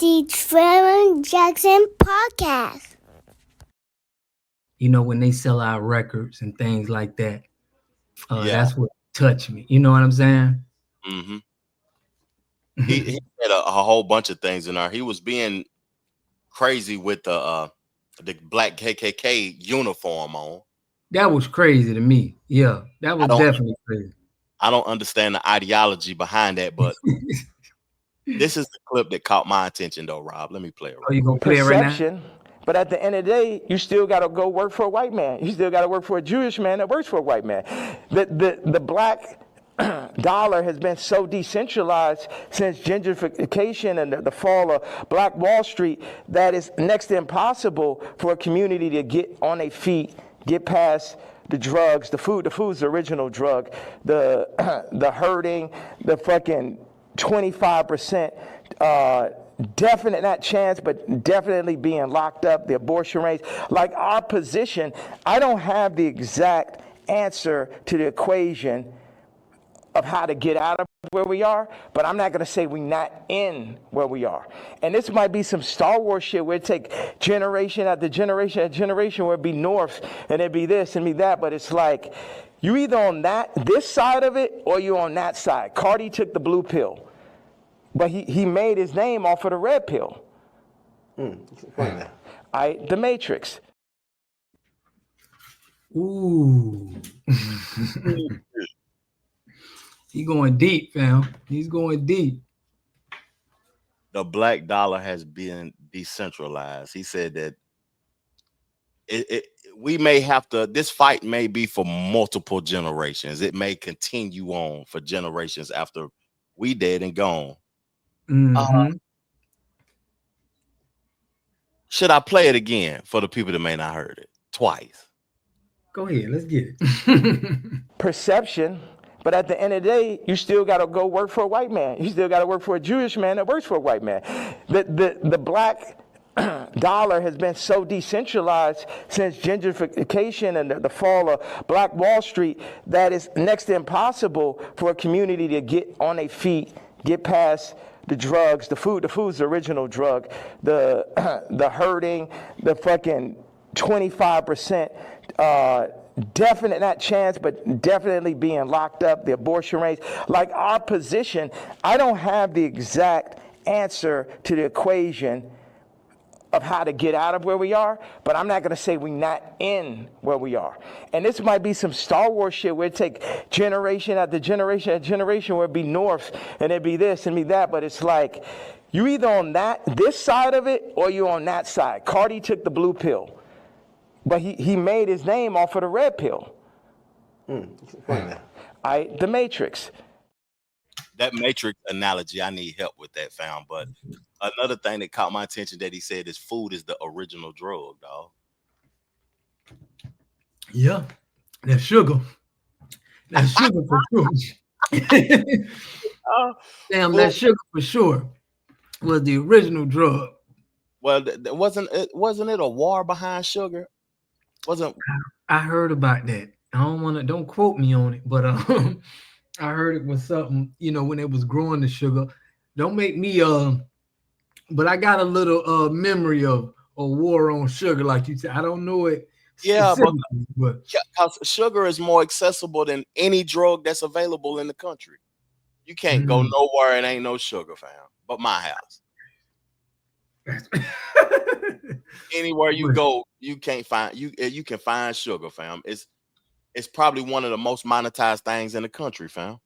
the Trevor Jackson podcast. You know, when they sell out records and things like that, Yeah. that's what touched me. You know what I'm saying? Mm-hmm. He had a whole bunch of things in there. He was being crazy with the black KKK uniform on. That was crazy to me. Yeah, that was definitely crazy. I don't understand the ideology behind that, but this is the clip that caught my attention, though, Rob. Let me play it. Oh, you gonna play it right now? But at the end of the day, you still got to go work for a white man. You still got to work for a Jewish man that works for a white man. The black dollar has been so decentralized since gentrification and the fall of Black Wall Street that it's next to impossible for a community to get on their feet, get past the drugs, the food. The food's the original drug. The hurting, the fucking 25%. Definite, not chance, but definitely being locked up, the abortion rates. Like our position, I don't have the exact answer to the equation of how to get out of where we are, but I'm not going to say we're not in where we are. And this might be some Star Wars shit where it take generation after generation after generation where it'd be North and it'd be this and be that, but it's like you either on this side of it or you on that side. Cardi took the blue pill. But he made his name off of the red pill. The Matrix. Ooh. He going deep, fam. He's going deep. The black dollar has been decentralized. He said that we may have to, this fight may be for multiple generations. It may continue on for generations after we dead and gone. Mm-hmm. Should I play it again for the people that may not heard it twice? Go ahead, let's get it. Perception, but at the end of the day, you still got to go work for a white man. You still got to work for a Jewish man that works for a white man. The black dollar has been so decentralized since gentrification and the fall of Black Wall Street that it's next to impossible for a community to get on their feet, get past the drugs, the food. The food's the original drug. The hurting, the fucking 25%. Definite, not chance, but definitely being locked up, the abortion rates. Like our position, I don't have the exact answer to the equation of how to get out of where we are, but I'm not going to say we're not in where we are. And this might be some Star Wars shit where it take generation after generation after generation where it'd be North and it'd be this and be that, but it's like you either on this side of it or you on that side. Cardi took the blue pill, but he made his name off of the red pill. The Matrix. That Matrix analogy, I need help with that, fam. But another thing that caught my attention that he said is food is the original drug, dog. Yeah, that's sugar. That's sugar for sure. Damn, that sugar for sure was the original drug. Well, wasn't it a war behind sugar? I heard about that. Don't quote me on it, but I heard it was something, when it was growing the sugar. Don't make me but I got a little memory of a war on sugar, like you said. I don't know it. Yeah, but because sugar is more accessible than any drug that's available in the country. You can't go nowhere and ain't no sugar, fam. But my house. Anywhere you go, you can't find you can find sugar, fam. It's probably one of the most monetized things in the country, fam.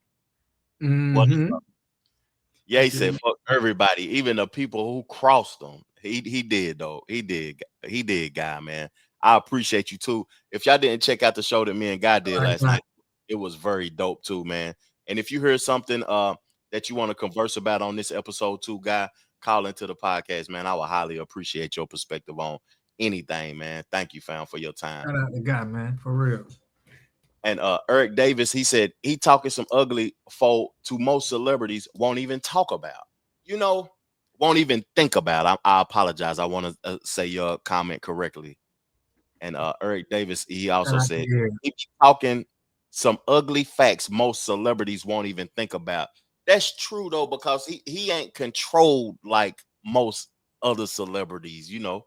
Yeah, he said fuck everybody, even the people who crossed them. He did though. He did, guy, man. I appreciate you too. If y'all didn't check out the show that me and Guy did last night, it was very dope too, man. And if you hear something that you want to converse about on this episode too, Guy, call into the podcast, man. I would highly appreciate your perspective on anything, man. Thank you, fam, for your time. Shout out to Guy, man, for real. And Eric Davis, he said he talking some ugly folk to most celebrities won't even talk about. Won't even think about. I apologize. I want to say your comment correctly. And Eric Davis, he also said he talking some ugly facts most celebrities won't even think about. That's true though, because he ain't controlled like most other celebrities. You know,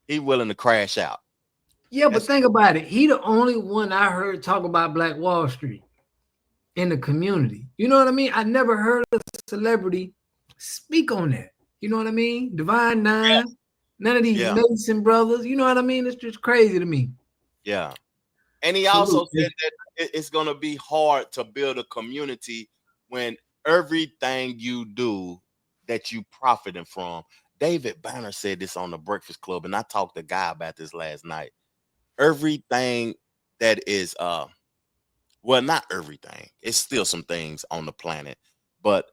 he willing to crash out. Yeah, but think about it. He the only one I heard talk about Black Wall Street in the community. You know what I mean? I never heard a celebrity speak on that. You know what I mean? Divine Nine, none of these Mason brothers. You know what I mean? It's just crazy to me. Yeah. And he also said that it's going to be hard to build a community when everything you do that you profiting from. David Banner said this on the Breakfast Club, and I talked to Guy about this last night. Everything that is well, not everything. It's still some things on the planet, but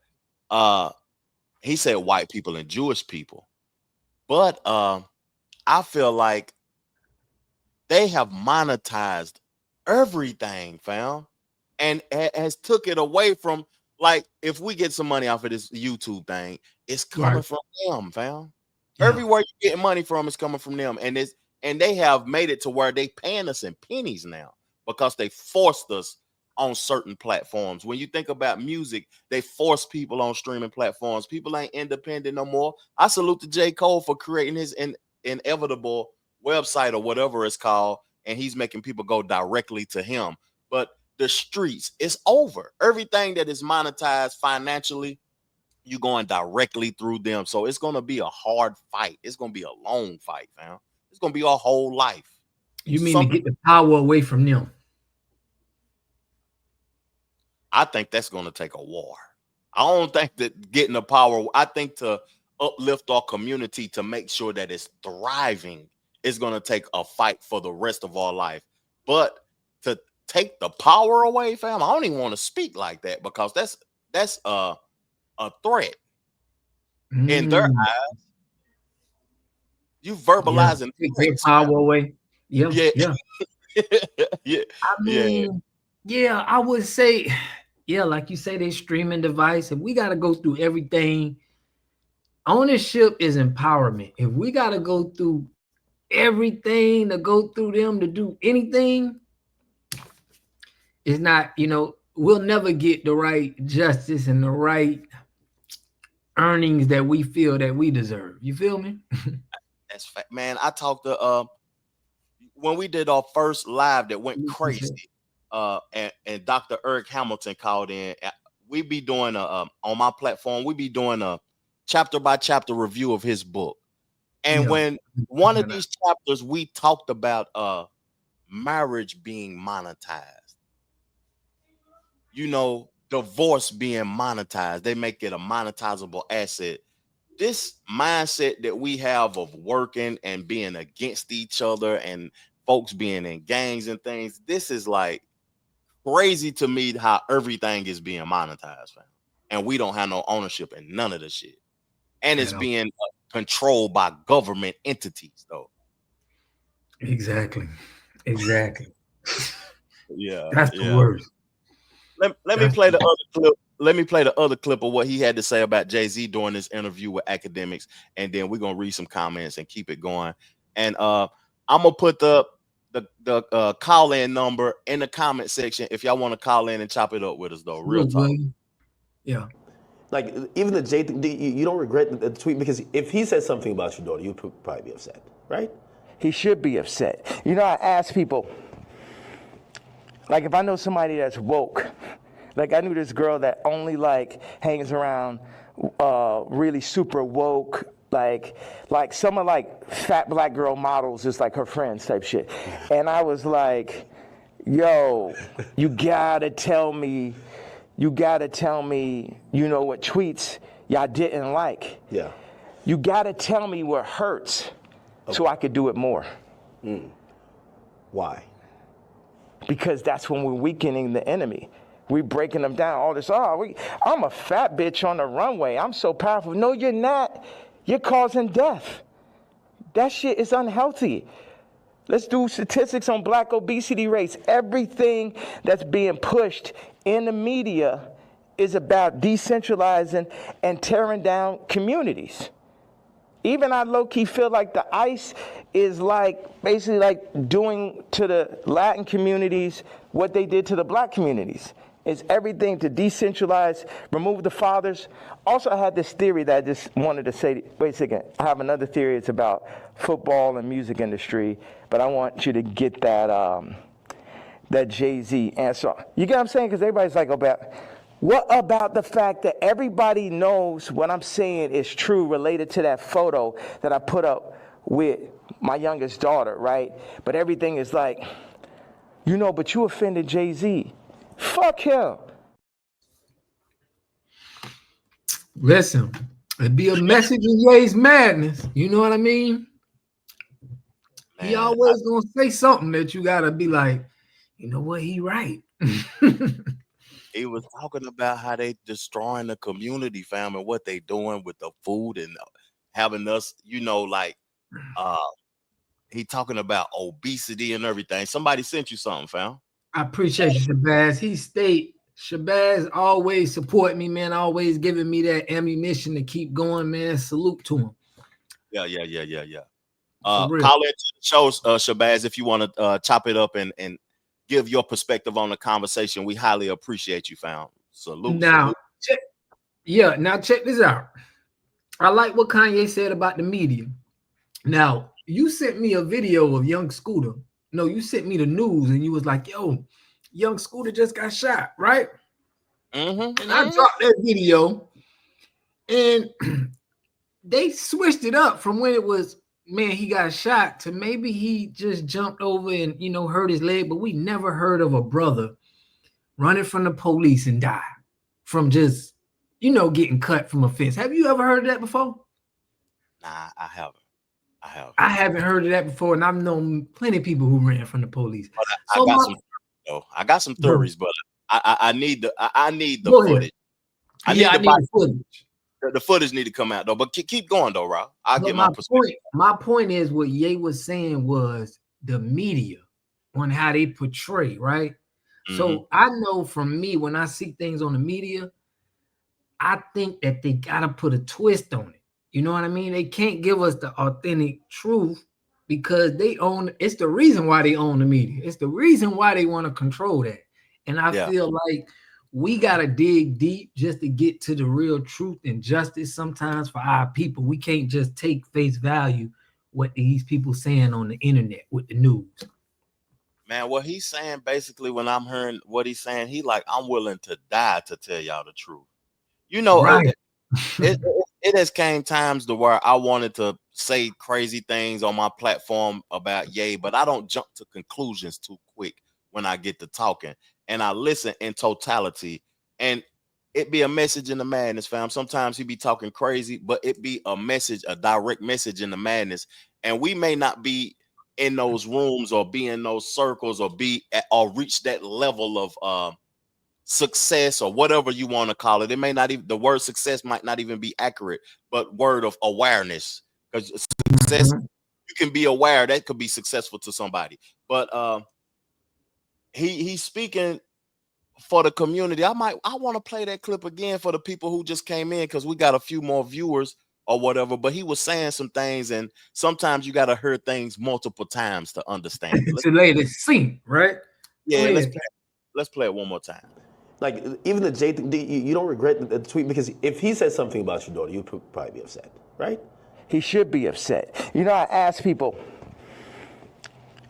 he said white people and Jewish people. But I feel like they have monetized everything, fam, and has took it away from, like, if we get some money off of this YouTube thing, it's coming from them, fam. Yeah. Everywhere you get money from is coming from them, and they have made it to where they paying us in pennies now because they forced us on certain platforms. When you think about music, they force people on streaming platforms. People ain't independent no more. I salute to J. Cole for creating his inevitable website or whatever it's called, and he's making people go directly to him. But the streets, it's over. Everything that is monetized financially, you're going directly through them. So it's going to be a hard fight. It's going to be a long fight, fam. It's going to be our whole life. You mean to get the power away from them? I think that's going to take a war. I don't think that getting the power, I think to uplift our community to make sure that it's thriving is going to take a fight for the rest of our life. But to take the power away, fam, I don't even want to speak like that because that's a threat in their eyes. You verbalizing take power away. Yeah. yeah. I mean, I would say, like you say, they streaming device. If we got to go through everything, ownership is empowerment. If we got to go through everything to go through them to do anything, it's not, we'll never get the right justice and the right earnings that we feel that we deserve. You feel me? That's fact, man. I talked to when we did our first live that went crazy, and Dr. Eric Hamilton called in. We be doing on my platform, we be doing a chapter by chapter review of his book. And when one of these chapters, we talked about marriage being monetized. Divorce being monetized. They make it a monetizable asset. This mindset that we have of working and being against each other and folks being in gangs and things, this is like crazy to me how everything is being monetized, fam. And we don't have no ownership in none of the shit. And it's being controlled by government entities, though. Exactly. Yeah. That's the worst. Let me play the other clip. Let me play the other clip of what he had to say about Jay-Z during this interview with Akademiks, and then we're gonna read some comments and keep it going. And I'm gonna put the call-in number in the comment section if y'all want to call in and chop it up with us, though. Real talk. Yeah. Like, even the Jay, you don't regret the tweet, because if he said something about your daughter, you'd probably be upset, right? He should be upset. I ask people, like, if I know somebody that's woke, like I knew this girl that only hangs around really super woke, like some of fat black girl models, just like her friends type shit. And I was like, yo, you gotta tell me, what tweets y'all didn't like. Yeah. You gotta tell me what hurts so I could do it more. Why? Because that's when we're weakening the enemy. We breaking them down. All this, I'm a fat bitch on the runway. I'm so powerful. No, you're not. You're causing death. That shit is unhealthy. Let's do statistics on black obesity rates. Everything that's being pushed in the media is about decentralizing and tearing down communities. Even I low-key feel like the ICE is basically doing to the Latin communities what they did to the black communities. Is everything to decentralize, remove the fathers. Also, I had this theory that I just wanted to say, wait a second, I have another theory. It's about football and music industry, but I want you to get that Jay-Z answer. You get what I'm saying? Because everybody's like, what about the fact that everybody knows what I'm saying is true related to that photo that I put up with my youngest daughter, right? But everything is like, but you offended Jay-Z. Fuck him. Listen, it'd be a message in Ye's madness. You know what I mean? Man, He always gonna say something that you gotta be like, you know what, he right. He was talking about how they destroying the community, fam, and what they doing with the food and having us, he talking about obesity and everything. Somebody sent you something, fam. I appreciate you, Shabazz. Shabazz always support me, man. Always giving me that ammunition to keep going, man. Salute to him. Yeah. For real. Call into the show, Shabazz, if you want to chop it up and give your perspective on the conversation. We highly appreciate you, fam. Salute. Now, check this out. I like what Kanye said about the media. Now, you sent me a video of young Scooter. No, you sent me the news and you was like, yo, young Scooter just got shot, right? And I dropped that video and they switched it up from when it was, man, he got shot to maybe he just jumped over and, hurt his leg, but we never heard of a brother running from the police and die from just, getting cut from a fence. Have you ever heard of that before? Nah, I haven't. I haven't heard of that before, and I've known plenty of people who ran from the police. I got some theories, but I need the footage. I need the footage. The footage need to come out though. But keep going though, Rob. I'll get my perspective. My point is what Ye was saying was the media on how they portray, right? So I know from me when I see things on the media, I think that they gotta put a twist on it. You know what I mean? They can't give us the authentic truth because it's the reason why they own the media. It's the reason why they want to control that. And I feel like we got to dig deep just to get to the real truth and justice sometimes for our people. We can't just take face value what these people saying on the internet with the news. Man, what he's saying basically when I'm hearing what he's saying, he like, I'm willing to die to tell y'all the truth. Right. It has came times to where I wanted to say crazy things on my platform about Ye, but I don't jump to conclusions too quick when I get to talking. And I listen in totality. And it be a message in the madness, fam. Sometimes he be talking crazy, but it be a message, a direct message in the madness. And we may not be in those rooms or be in those circles or reach that level of success or whatever you want to call it. It may not even, the word success might not even be accurate, but word of awareness, because success, you can be aware that could be successful to somebody. But he's speaking for the community. I want to play that clip again for the people who just came in, because we got a few more viewers or whatever. But he was saying some things, and sometimes you got to hear things multiple times to understand it. To let it sink, right? Yeah, let's play it one more time. Like, even the Jay thing, you don't regret the tweet, because if he said something about your daughter, you'd probably be upset, right? He should be upset. I ask people,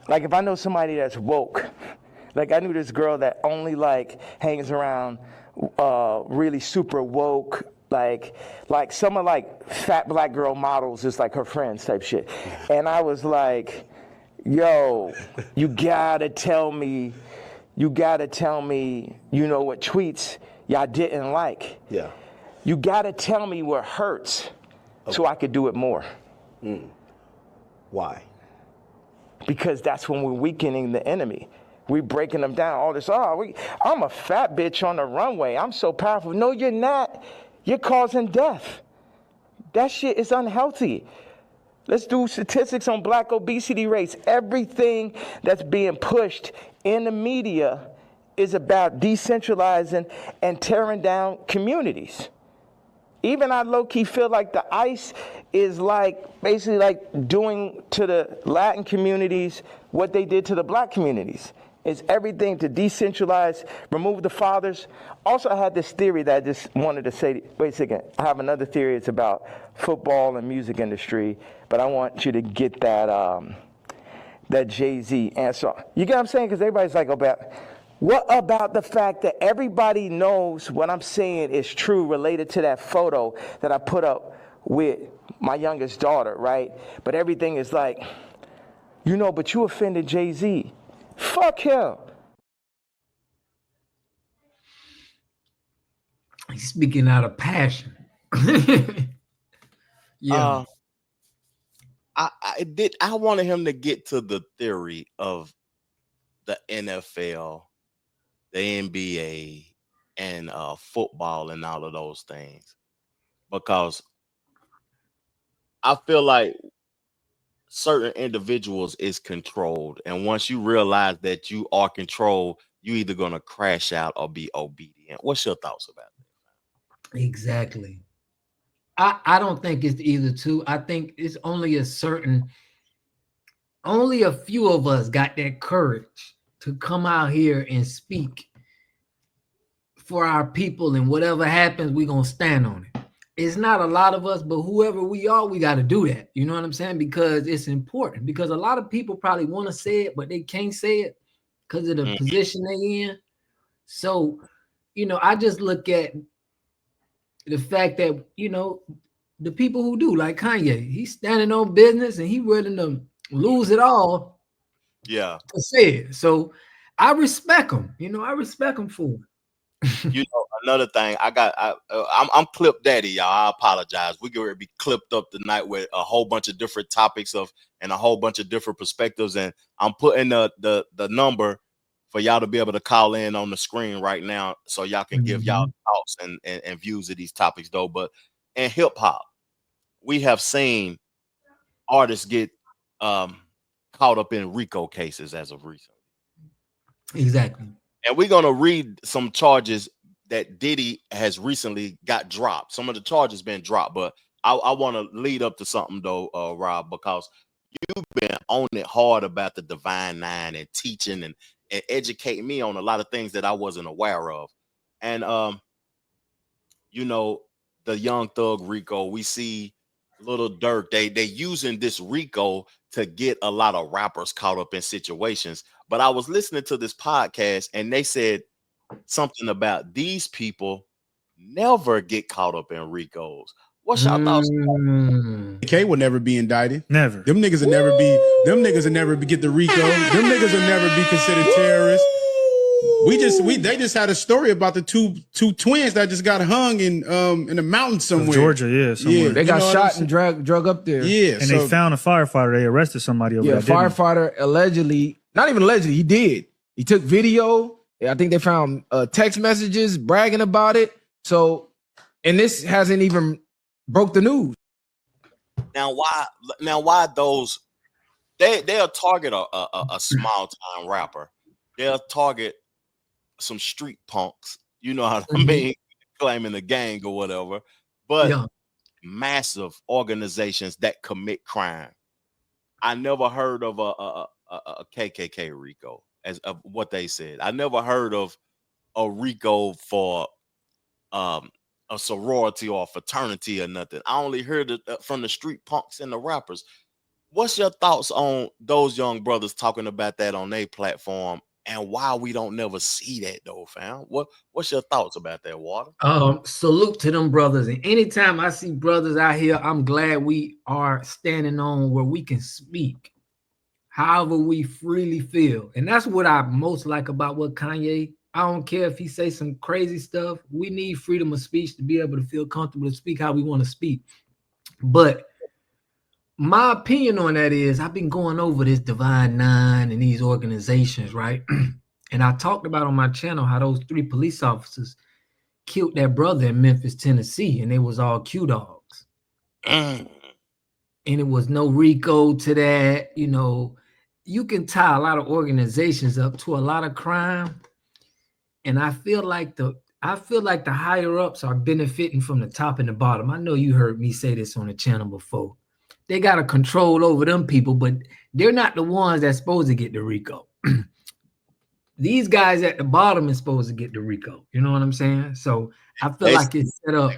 like, if I know somebody that's woke, like I knew this girl that only hangs around really super woke, like some of fat black girl models is like her friends type shit. And I was like, yo, you gotta tell me, what tweets y'all didn't like. Yeah. You gotta tell me what hurts so I could do it more. Why? Because that's when we're weakening the enemy. We breaking them down. All this, I'm a fat bitch on the runway. I'm so powerful. No, you're not. You're causing death. That shit is unhealthy. Let's do statistics on black obesity rates. Everything that's being pushed in the media is about decentralizing and tearing communities. Even I low-key feel like the ICE is basically doing to the Latin communities what they did to the black communities. is everything to decentralize, remove the fathers. Also, I had this theory that I just wanted to say, wait a second, I have another theory. It's about football and music industry, but I want you to get that Jay-Z answer. You get what I'm saying? Because everybody's like, what about the fact that everybody knows what I'm saying is true related to that photo that I put up with my youngest daughter, right? But everything is like, but you offended Jay-Z. Fuck him. He's speaking out of passion. Yeah. I wanted him to get to the theory of the NFL, the NBA, and football and all of those things, because I feel like certain individuals is controlled, and once you realize that you are controlled, you either gonna crash out or be obedient. What's your thoughts about that? Exactly. I don't think it's either two. I think it's only a few of us got that courage to come out here and speak for our people, and whatever happens, we're gonna stand on it. It's not a lot of us, but whoever we are, we got to do that. You know what I'm saying? Because it's important. Because a lot of people probably want to say it, but they can't say it because of the position they in. So, I just look at the fact that, the people who do, like Kanye, he's standing on business and he willing to lose it all. Yeah. To say it. So I respect him. I respect him for it. Another thing, I'm clip daddy, y'all. I apologize. We gonna be clipped up tonight with a whole bunch of different topics and a whole bunch of different perspectives, and I'm putting the number for y'all to be able to call in on the screen right now, so y'all can give y'all thoughts and views of these topics, though. But in hip hop, we have seen artists get caught up in RICO cases as of recent. Exactly. And we're gonna read some charges that Diddy has recently got dropped. Some of the charges been dropped, but I want to lead up to something though, Rob, because you've been on it hard about the Divine Nine and teaching and educating me on a lot of things that I wasn't aware of. And the Young Thug RICO, we see Little Durk, they using this RICO to get a lot of rappers caught up in situations. But I was listening to this podcast and they said something about these people never get caught up in RICOs. What's y'all thoughts? K will never be indicted. Never. Them niggas will never be. Them niggas will never get the RICO. Them niggas will never be considered terrorists. They just had a story about the two twins that just got hung in the mountains somewhere. Georgia, yeah, somewhere. Yeah, they got shot and drug up there. Yeah, and they found a firefighter. They arrested somebody over there. Yeah, firefighter allegedly, not even allegedly, he did. He took video. I think they found text messages bragging about it. So, and this hasn't even broke the news. Now why those they'll target a small time rapper. They'll target some street punks, you know what I mean, claiming the gang or whatever, but massive organizations that commit crime. I never heard of a KKK RICO, as of what they said. I never heard of a RICO for a sorority or a fraternity or nothing. I only heard it from the street punks and the rappers. What's your thoughts on those young brothers talking about that on their platform, and why we don't never see that though, fam? What's your thoughts about that, Water? Salute to them brothers. And anytime I see brothers out here, I'm glad we are standing on where we can speak however we freely feel. And that's what I most like about what Kanye, I don't care if he say some crazy stuff. We need freedom of speech to be able to feel comfortable to speak how we want to speak. But my opinion on that is I've been going over this Divine Nine and these organizations, right? And I talked about on my channel how those 3 police officers killed their brother in Memphis, Tennessee, and they was all Q dogs. And it was no RICO to that. You can tie a lot of organizations up to a lot of crime. And I feel like the higher ups are benefiting from the top and the bottom. I know you heard me say this on the channel before. They got a control over them people, but they're not the ones that's supposed to get the RICO. These guys at the bottom is supposed to get the RICO. You know what I'm saying? So I feel like it's set up.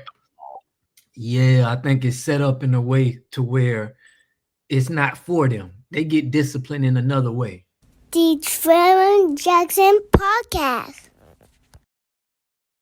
Yeah, I think it's set up in a way to where it's not for them. They get disciplined in another way. The Trevor Jackson Podcast.